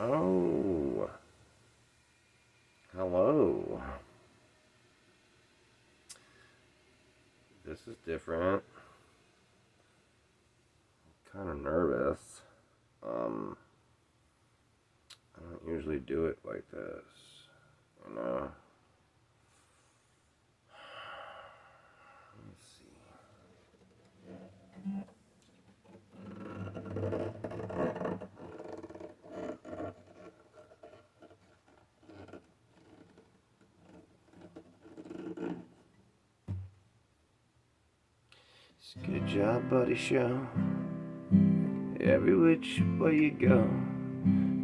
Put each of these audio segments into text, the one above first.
Oh, hello. This is different. I'm kind of nervous. I don't usually do it like this, you know. Let's see. It's a good job, buddy show. Every which way you go,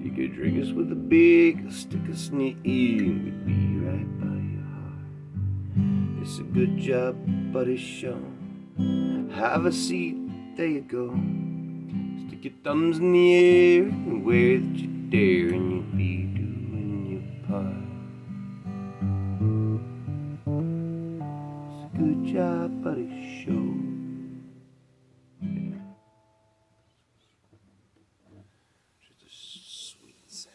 you could drink us with a big stick of sneak. We'd be right by your heart. It's a good job, buddy show. Have a seat, there you go. Stick your thumbs in the air and wear that you dare, and you'll be doing your part. It's a good job, buddy show. Just a sweet sound.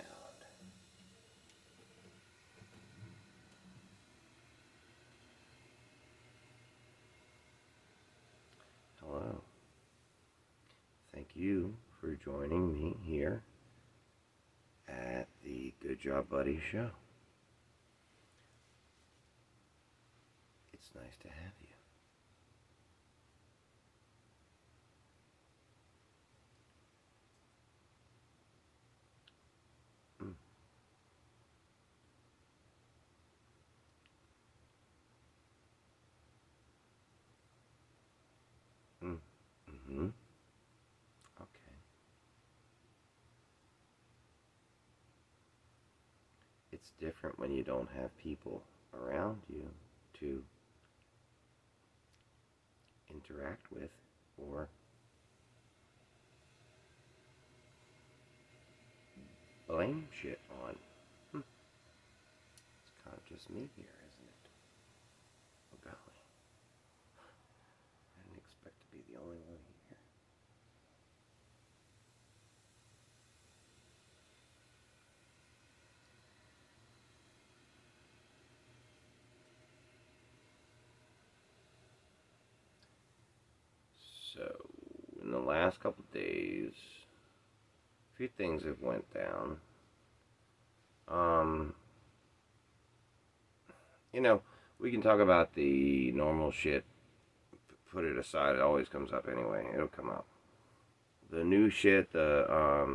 Hello. Thank you for joining me here at the Good Job Buddy show. It's nice to have you. Mm-hmm. Okay. It's different when you don't have people around you to interact with or blame shit on. It's kind of just me here, isn't it? Oh golly. I didn't expect to be the only one here. So, in the last couple of days, a few things have went down. You know, we can talk about the normal shit. Put it aside. It always comes up anyway. It'll come up. The new shit, the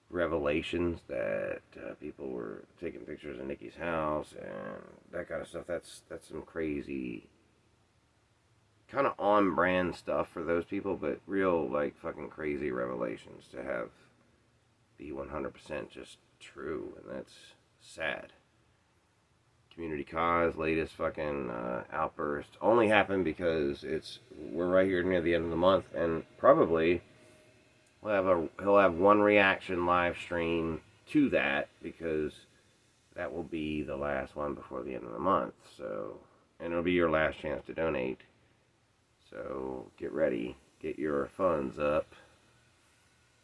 revelations that people were taking pictures of Nikki's house and that kind of stuff. That's some crazy, kind of on brand stuff for those people, but real like fucking crazy revelations to have be 100% just true, and that's sad. Community cause latest fucking outburst only happened because we're right here near the end of the month, and probably he'll have one reaction live stream to that because that will be the last one before the end of the month. So, and it'll be your last chance to donate. So get ready, get your funds up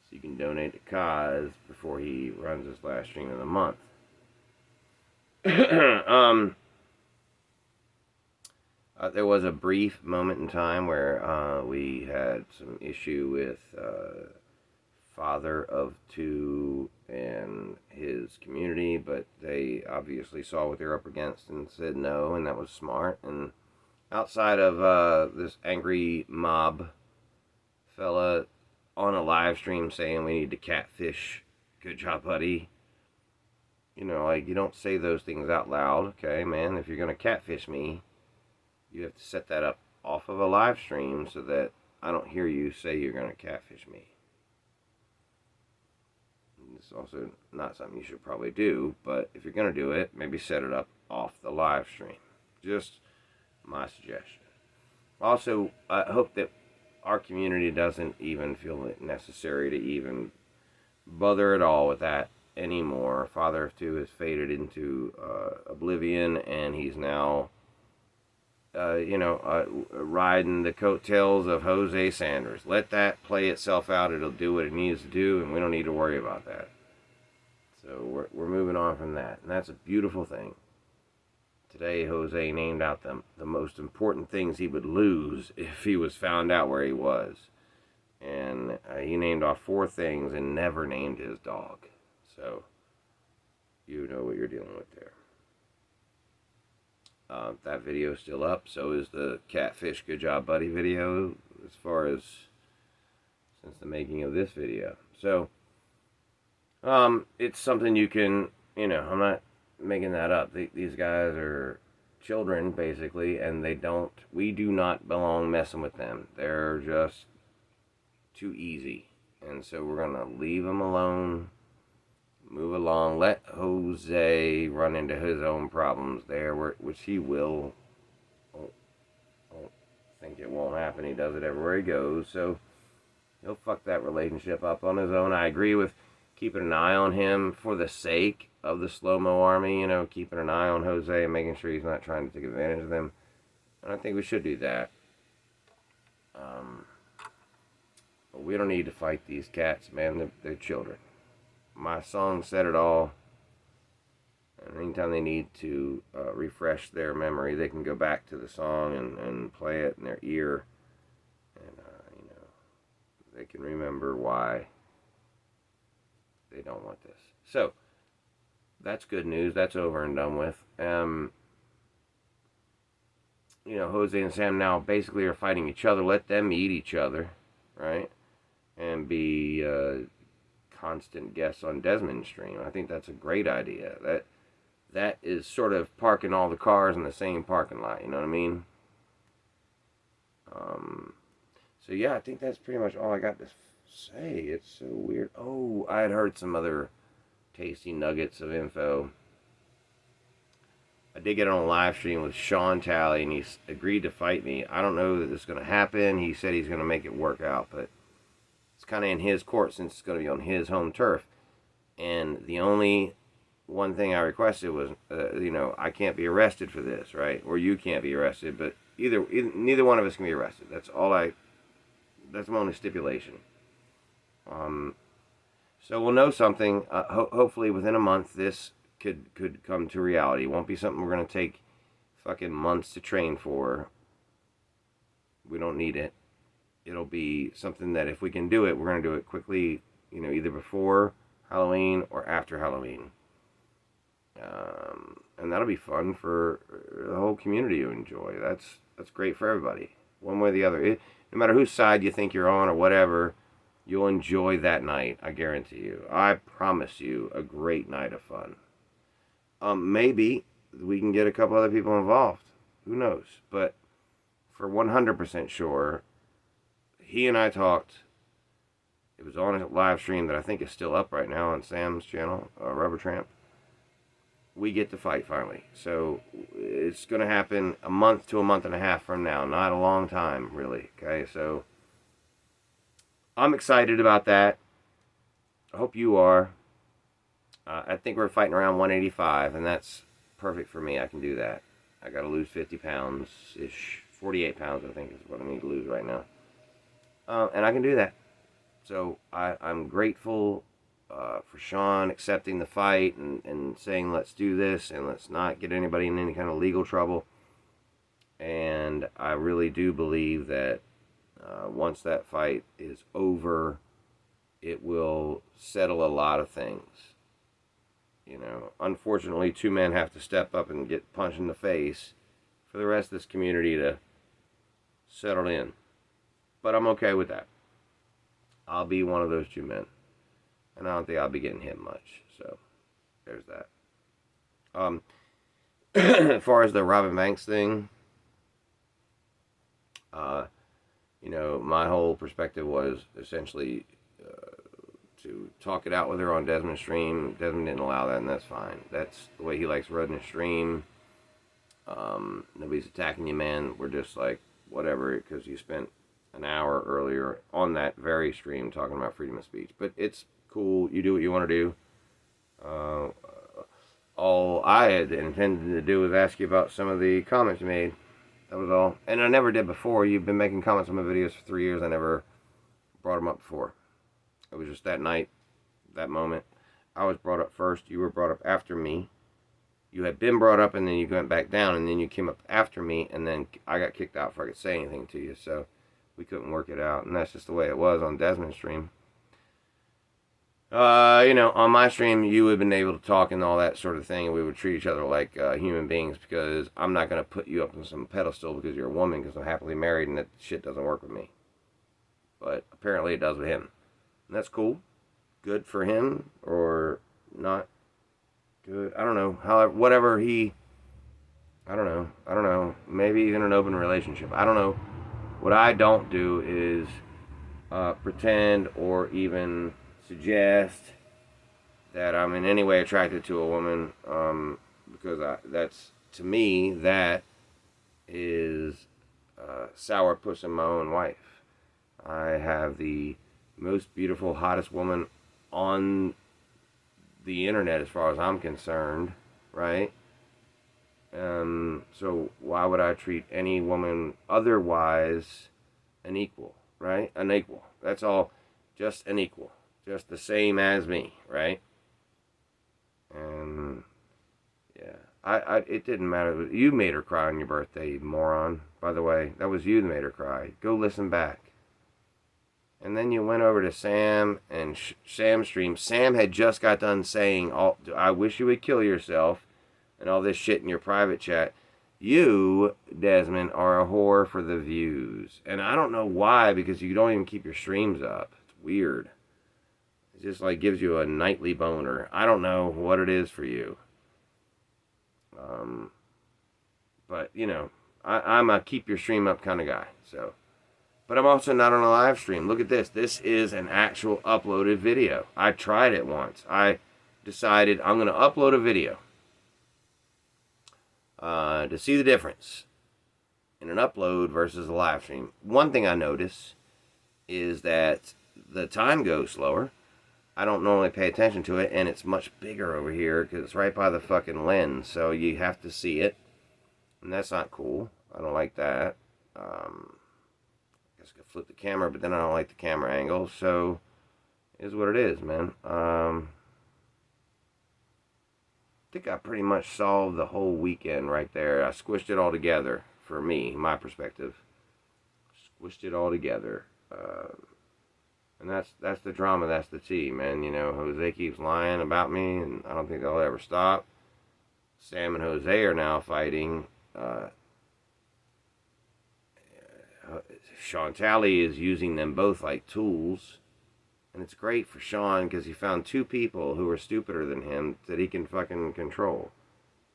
so you can donate to Kaz before he runs his last stream of the month. There was a brief moment in time where we had some issue with father of two and his community, but they obviously saw what they were up against and said no, and that was smart. And outside of this angry mob fella on a live stream saying we need to catfish Good Job Buddy, you know, like, you don't say those things out loud, okay, man? If you're gonna catfish me, you have to set that up off of a live stream so that I don't hear you say you're gonna catfish me. It's also not something you should probably do, but if you're gonna do it, maybe set it up off the live stream. Just my suggestion. Also, I hope that our community doesn't even feel it necessary to even bother at all with that anymore. Father of two has faded into oblivion, and he's now riding the coattails of Jose Sanders. Let that play itself out. It'll do what it needs to do, and we don't need to worry about that. So we're moving on from that, and that's a beautiful thing. Today, Jose named out the most important things he would lose if he was found out where he was. And he named off 4 things and never named his dog. So, you know what you're dealing with there. That video is still up. So is the Catfish Good Job Buddy video, as far as since the making of this video. So, it's something you can, I'm not making that up. These guys are children, basically, and we do not belong messing with them. They're just too easy. And so we're going to leave them alone, move along, let Jose run into his own problems there, which he will. Don't think it won't happen. He does it everywhere he goes, so he'll fuck that relationship up on his own. I agree with keeping an eye on him for the sake of the slow-mo army, keeping an eye on Jose and making sure he's not trying to take advantage of them. And I think we should do that. But we don't need to fight these cats, man. They're children. My song said it all. And anytime they need to refresh their memory, they can go back to the song and play it in their ear. And, they can remember why they don't want this. So, that's good news. That's over and done with. Jose and Sam now basically are fighting each other. Let them eat each other, right? And be constant guests on Desmond's stream. I think that's a great idea. That is sort of parking all the cars in the same parking lot. You know what I mean? So yeah, I think that's pretty much all I got to say. It's so weird. Oh, I had heard some other tasty nuggets of info. I did get on a live stream with Sean Talley, and he's agreed to fight me. I don't know that this is going to happen. He said he's going to make it work out, but it's kind of in his court since it's going to be on his home turf. And the only one thing I requested was, I can't be arrested for this, right? Or you can't be arrested, but neither one of us can be arrested. That's my only stipulation. So we'll know something. Hopefully within a month, this could come to reality. It won't be something we're going to take fucking months to train for. We don't need it. It'll be something that if we can do it, we're going to do it quickly, either before Halloween or after Halloween. And that'll be fun for the whole community to enjoy. That's great for everybody, one way or the other. No matter whose side you think you're on or whatever, you'll enjoy that night, I guarantee you. I promise you a great night of fun. Maybe we can get a couple other people involved. Who knows? But for 100% sure, he and I talked. It was on a live stream that I think is still up right now on Sam's channel, Rubber Tramp. We get to fight finally. So it's going to happen a month to a month and a half from now. Not a long time, really. Okay, so I'm excited about that. I hope you are. I think we're fighting around 185, and that's perfect for me. I can do that. I got to lose 50 pounds-ish. 48 pounds, I think, is what I need to lose right now. And I can do that. So I'm grateful for Sean accepting the fight and saying, let's do this, and let's not get anybody in any kind of legal trouble. And I really do believe that once that fight is over, it will settle a lot of things. Unfortunately, 2 men have to step up and get punched in the face for the rest of this community to settle in. But I'm okay with that. I'll be one of those 2 men. And I don't think I'll be getting hit much. So, there's that. As far as the Robin Banks thing, my whole perspective was essentially to talk it out with her on Desmond's stream. Desmond didn't allow that, and that's fine. That's the way he likes running his stream. Nobody's attacking you, man. We're just like, whatever, because you spent an hour earlier on that very stream talking about freedom of speech. But it's cool. You do what you want to do. All I had intended to do was ask you about some of the comments you made. That was all. And I never did before. You've been making comments on my videos for 3 years. I never brought them up before. It was just that night, that moment. I was brought up first. You were brought up after me. You had been brought up, and then you went back down, and then you came up after me, and then I got kicked out before I could say anything to you. So we couldn't work it out, and that's just the way it was on Desmond's stream. On my stream, you would have been able to talk and all that sort of thing, and we would treat each other like human beings, because I'm not going to put you up on some pedestal because you're a woman, because I'm happily married, and that shit doesn't work with me. But apparently it does with him. And that's cool. Good for him, or not good. I don't know. However, whatever he... I don't know. Maybe he's in an open relationship. I don't know. What I don't do is pretend or even suggest that I'm in any way attracted to a woman, because that's, to me, that is sourpuss in my own wife. I have the most beautiful, hottest woman on the internet as far as I'm concerned, right? So why would I treat any woman otherwise an equal, right? An equal. That's all. Just an equal. Just the same as me, right? And yeah, it didn't matter. You made her cry on your birthday, you moron. By the way, that was you that made her cry. Go listen back. And then you went over to Sam and Sam's stream. Sam had just got done saying, I wish you would kill yourself, and all this shit in your private chat. You, Desmond, are a whore for the views. And I don't know why, because you don't even keep your streams up. It's weird. It just like gives you a nightly boner. I don't know what it is for you. But, I'm a keep your stream up kind of guy. So, but I'm also not on a live stream. Look at this. This is an actual uploaded video. I tried it once. I decided I'm going to upload a video to see the difference in an upload versus a live stream. One thing I notice is that the time goes slower. I don't normally pay attention to it, and it's much bigger over here because it's right by the fucking lens, so you have to see it, and that's not cool. I don't like that. I guess I could flip the camera, but then I don't like the camera angle, so it is what it is, man. I think I pretty much solved the whole weekend right there. I squished it all together, for me, my perspective. Squished it all together. And that's the drama, that's the tea, man. Jose keeps lying about me, and I don't think they'll ever stop. Sam and Jose are now fighting. Sean Talley is using them both like tools. And it's great for Sean because he found two people who are stupider than him that he can fucking control.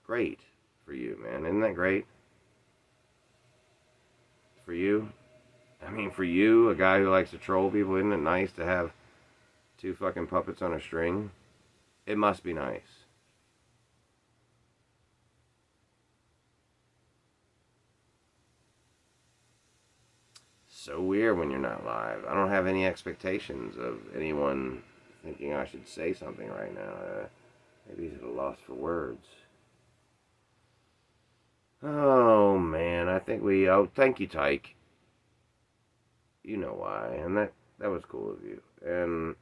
Great for you, man. Isn't that great? For you? I mean, for you, a guy who likes to troll people, isn't it nice to have two fucking puppets on a string? It must be nice. So weird when you're not live. I don't have any expectations of anyone thinking I should say something right now. Maybe he's at a loss for words. Oh, man. I think thank you, Tyke. You know why. And that was cool of you. And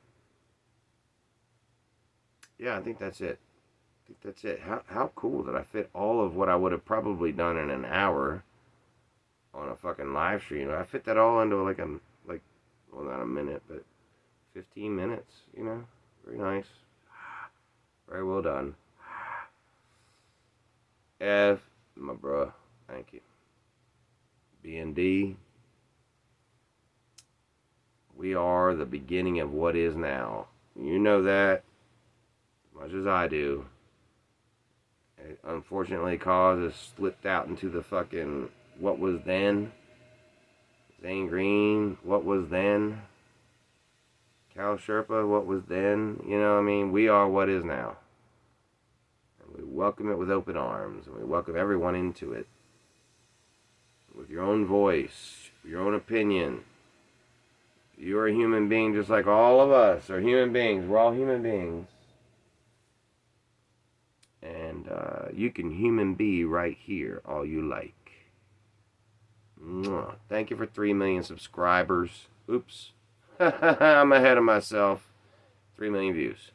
yeah, I think that's it. How cool that I fit all of what I would have probably done in an hour on a fucking live stream. I fit that all into well, not a minute, but 15 minutes, Very nice. Very well done. F, my bruh. Thank you. B&D. We are the beginning of what is now. You know that as much as I do. It unfortunately causes slipped out into the fucking what was then. Zane Green, what was then. Cal Sherpa, what was then. We are what is now. And we welcome it with open arms. And we welcome everyone into it. With your own voice, your own opinion. You're a human being just like all of us are human beings. We're all human beings. And you can human be right here all you like. Mwah. Thank you for 3 million subscribers. Oops. I'm ahead of myself. 3 million views.